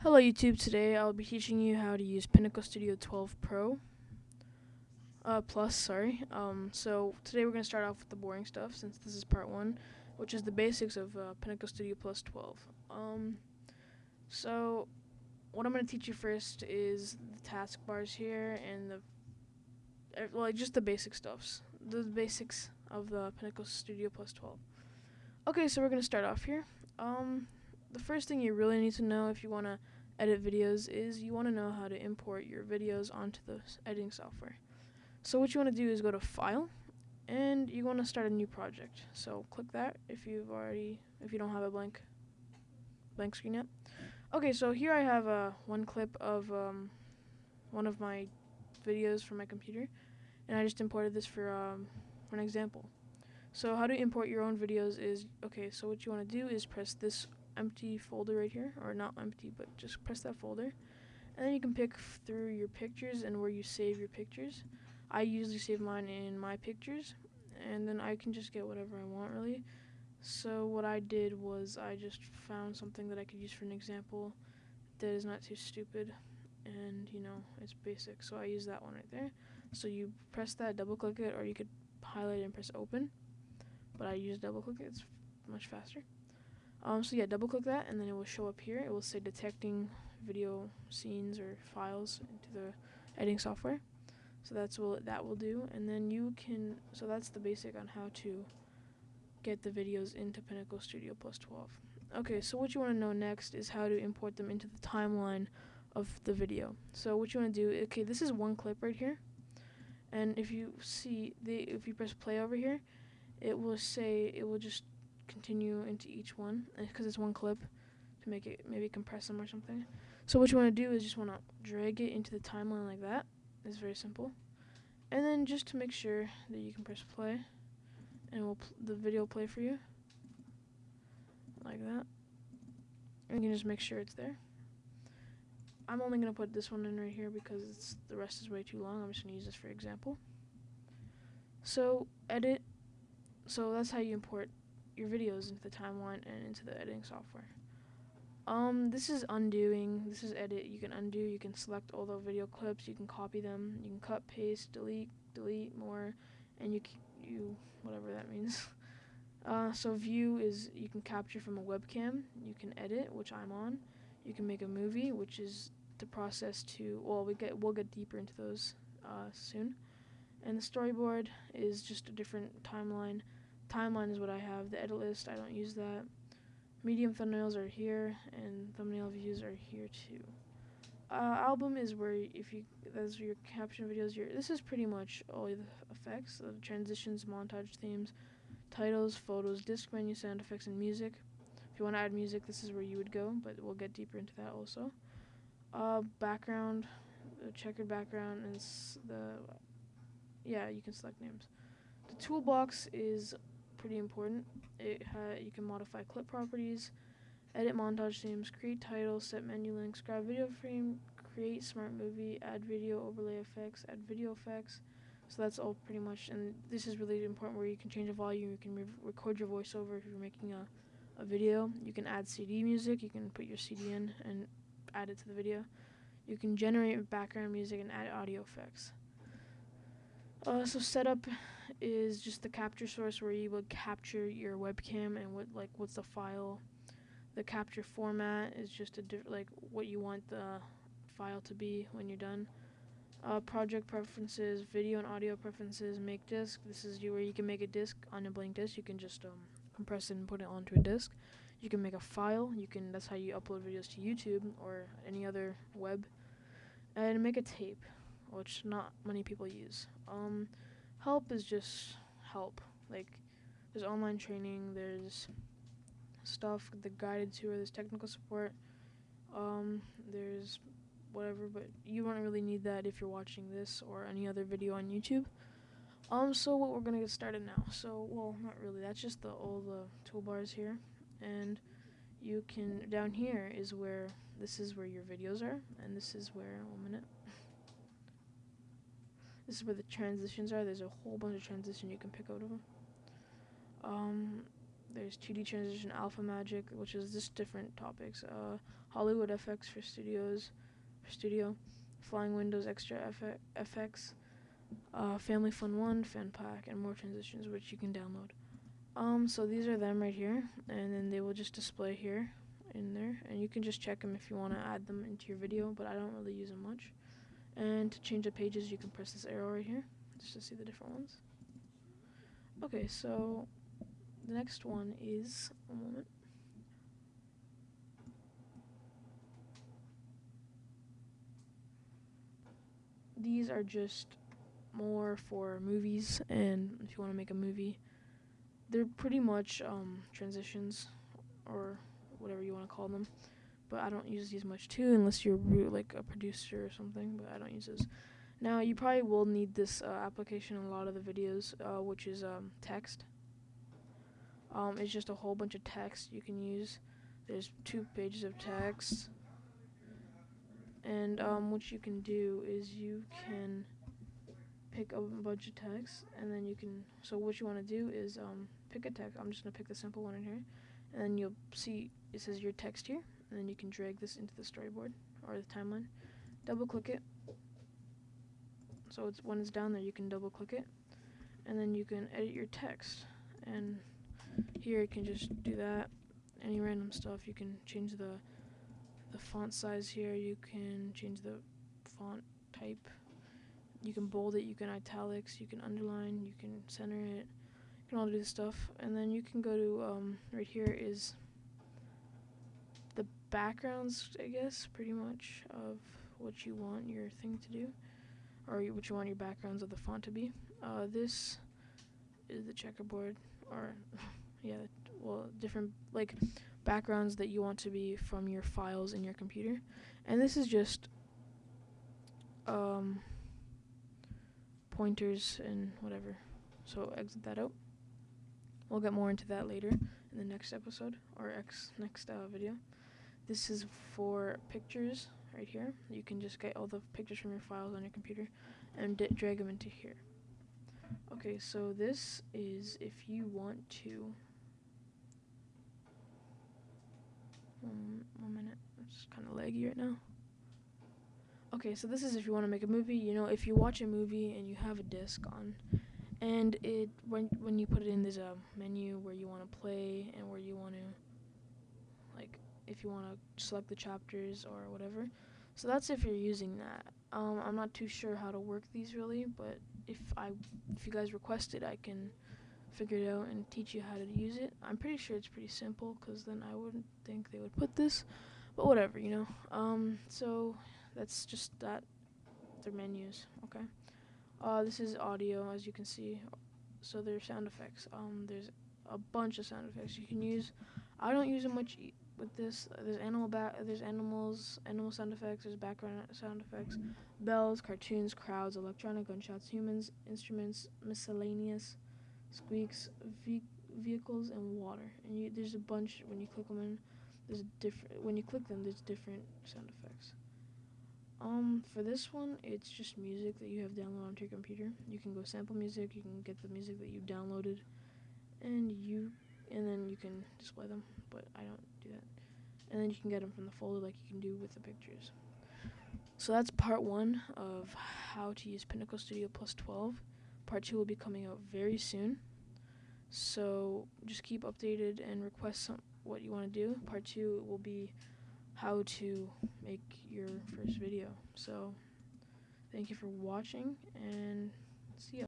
Hello YouTube, today I'll be teaching you how to use Pinnacle Studio 12 Plus, sorry. So today we're going to start off with the boring stuff since this is part 1, which is the basics of Pinnacle Studio Plus 12. So what I'm going to teach you first is the taskbars here and just the basic stuffs. The basics of the Pinnacle Studio Plus 12. Okay, so we're going to start off here. The first thing you really need to know if you want to edit videos is you want to know how to import your videos onto the editing software. So what you want to do is go to File, and you want to start a new project. So click that if you don't have a blank screen yet. Okay, so here I have one clip of one of my videos from my computer, and I just imported this for an example. So how to import your own videos is, okay, so what you want to do is press this empty folder right here, or not empty, but just press that folder, and then you can pick through your pictures and where you save your pictures. I usually save mine in my pictures, and then I can just get whatever I want really. So what I did was I just found something that I could use for an example that is not too stupid and it's basic, so I use that one right there. So you press that, double click it, or you could highlight it and press open, but I use double click it, it's much faster. So yeah, double click that and then it will show up here. It will say detecting video scenes or files into the editing software. So that's what that will do, and then so that's the basic on how to get the videos into Pinnacle Studio Plus 12. Okay, so what you want to know next is how to import them into the timeline of the video. So what you want to do, okay, this is one clip right here, and if you press play over here, it will just continue into each one because it's one clip to make it maybe compress them or something. So what you want to do is just want to drag it into the timeline like that. It's very simple. And then just to make sure that you can press play, and the video will play for you like that. And you can just make sure it's there. I'm only going to put this one in right here because the rest is way too long. I'm just going to use this for example. So edit. So that's how you import your videos into the timeline and into the editing software. This is undoing, this is edit. You can undo, you can select all the video clips, you can copy them, you can cut, paste, delete more, and you whatever that means. So view is you can capture from a webcam, you can edit, which I'm on, you can make a movie, which is the process to, well, we'll get deeper into those soon. And the storyboard is just a different timeline. Timeline is what I have. The edit list, I don't use that. Medium thumbnails are here, and thumbnail views are here too. Album is where those are your caption videos. This is pretty much all the effects, transitions, montage themes, titles, photos, disc menu, sound effects, and music. If you want to add music, this is where you would go, but we'll get deeper into that also. Background, checkered background, and you can select names. The toolbox is pretty important. You can modify clip properties, edit montage themes, create titles, set menu links, grab video frame, create smart movie, add video overlay effects, add video effects. So that's all pretty much, and this is really important where you can change the volume, you can record your voiceover if you're making a video. You can add CD music, you can put your CD in and add it to the video. You can generate background music and add audio effects. So setup is just the capture source where you would capture your webcam and what's the file. The capture format is just what you want the file to be when you're done. Project preferences, video and audio preferences, make disk. This is where you can make a disk on a blank disk. You can just compress it and put it onto a disk. You can make a file. That's how you upload videos to YouTube or any other web. And make a tape, which not many people use. Help is just help. There's online training, there's stuff, the guided tour, there's technical support, there's whatever, but you won't really need that if you're watching this or any other video on YouTube. So what we're gonna get started now. So, well, not really. That's just all the toolbars here, and you can down here is where this is where your videos are, and this is where This is where the transitions are. There's a whole bunch of transition you can pick out of them. There's 2D transition, alpha magic, which is just different topics. Hollywood FX for studio, Flying Windows Extra FX, Family Fun 1, Fan Pack, and more transitions which you can download. So these are them right here, and then they will just display here in there, and you can just check them if you want to add them into your video, but I don't really use them much. And to change the pages, you can press this arrow right here just to see the different ones. Okay, so the next one is, one moment. These are just more for movies, and if you want to make a movie, they're pretty much transitions or whatever you want to call them. But I don't use these much too, unless you're like a producer or something. But I don't use those. Now you probably will need this application in a lot of the videos, which is text. It's just a whole bunch of text you can use. There's 2 pages of text, and what you can do is you can pick a bunch of text, and then you can. So what you want to do is pick a text. I'm just gonna pick the simple one in here, and then you'll see it says your text here, and then you can drag this into the storyboard or the timeline. Double click it. So when it's down there, you can double click it, and then you can edit your text. And here you can just do that. Any random stuff. You can change the font size here. You can change the font type. You can bold it. You can italics. You can underline. You can center it. You can all do this stuff. And then you can go to right here is the backgrounds, I guess, pretty much of what you want your thing to do, or what you want your backgrounds of the font to be. This is the checkerboard, or yeah, well, different like backgrounds that you want to be from your files in your computer. And this is just pointers and whatever. So exit that out. We'll get more into that later in the next episode or next video. This is for pictures right here. You can just get all the pictures from your files on your computer and drag them into here. Okay, so this is if you want to. One minute, it's kind of laggy right now. Okay, so this is if you want to make a movie. You know, if you watch a movie and you have a disc on, and when you put it in, there's a menu where you want to play and where you want to, like, if you want to select the chapters or whatever. So that's if you're using that. I'm not too sure how to work these really, but if you guys request it, I can figure it out and teach you how to use it. I'm pretty sure it's pretty simple, because then I wouldn't think they would put this, but whatever, you know. So that's just that. Their menus, okay. This is audio, as you can see. So there's sound effects. There's a bunch of sound effects you can use. I don't use them much with this. There's animal sound effects. There's background sound effects, bells, cartoons, crowds, electronic gunshots, humans, instruments, miscellaneous, squeaks, vehicles, and water. And there's a bunch. When you click them in, when you click them, there's different sound effects. For this one, it's just music that you have downloaded onto your computer. You can go sample music. You can get the music that you downloaded, and then you can display them. But I don't do that. And then you can get them from the folder, like you can do with the pictures. So that's part 1 of how to use Pinnacle Studio Plus 12. Part 2 will be coming out very soon. So just keep updated and request what you want to do. Part 2 will be how to make your first video. So thank you for watching, and see ya.